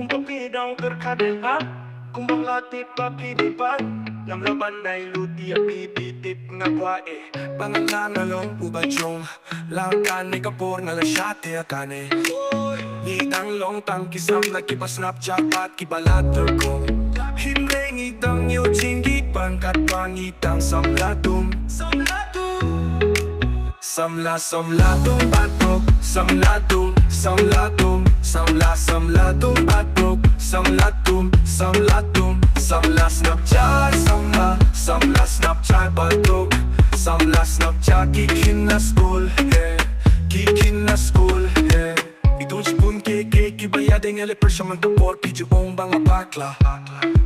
Kung papidang terkadehan, kung banglatit papilipan, lamlaban ay luti at pipitip nga kwae. Pangalangalong ubadjong Langkan ay kapor nga lasyate akane Ngitang long tang kisam na kipa Snapchat at kibalater ko Hinrengit ang yuchinggipan kat pangitang samlatum Samlatum batok Samlatum Samlatum batok Samlatum Samla Snapchat Samla Snapchat batok Samla Snapchat kikin na school Kikin na school Itong spoon keke kibayadeng eleper siya magtapor Pidyo kong banga bakla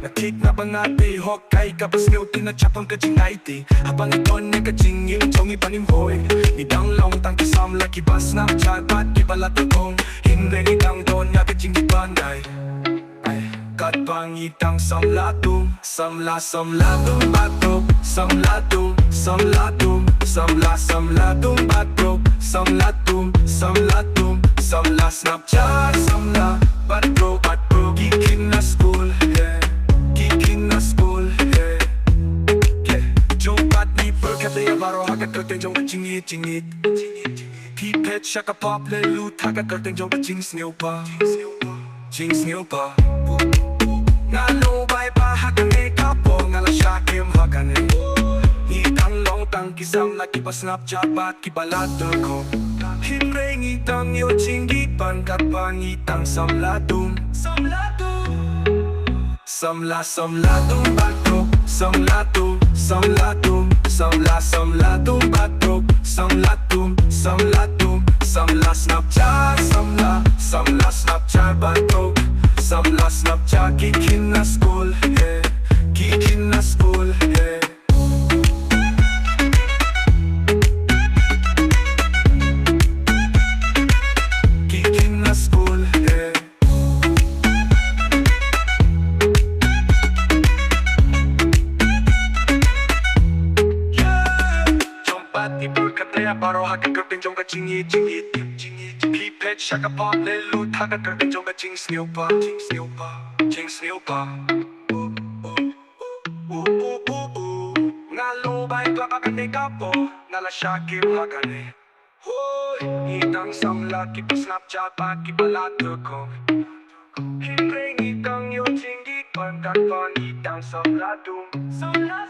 Nakik na bangate hokay kapas ngeutin na chapang kajing naiti Habang iton niya kajing yung chong ipanimhoy Nidang long tang kisamla kiba Snapchat Bat kibalato kong Hindi nidang don niya kajing ibanday Kat pangitang samlatum Samlatum batok Samlatum batok Samlatum Samla Snapchat Samla batok Kikin na school Kikin na school Jompat ni perkataya baro hakat kerteng jong kachingit Pipet siya kapop lelut hakat kerteng jong kaching snail pa Ngalubay pa hakane kapo ngala syakim hakane Hitang long tang kisam na kipa Snapchat bat kibalater ko Hinrengitang yuchinggipan kapangitang samlatum Samlatum batok Samlatum batok Samla Snapchat Samla Snapchat batok Samla Snapchat kikin na school Kikin na school Kikin na school Jompat ni perkataya baro hakat kerteng jong kachingit Pipet siya kapop lelut hakat kerteng jong kaching snail pa Ngalubay pa kakane kapo Nala syakim hakane Hitang samla kipa Snapchat at kibalater ko Hinrengitang yuchinggipan kat pangitang samlatum Samlatum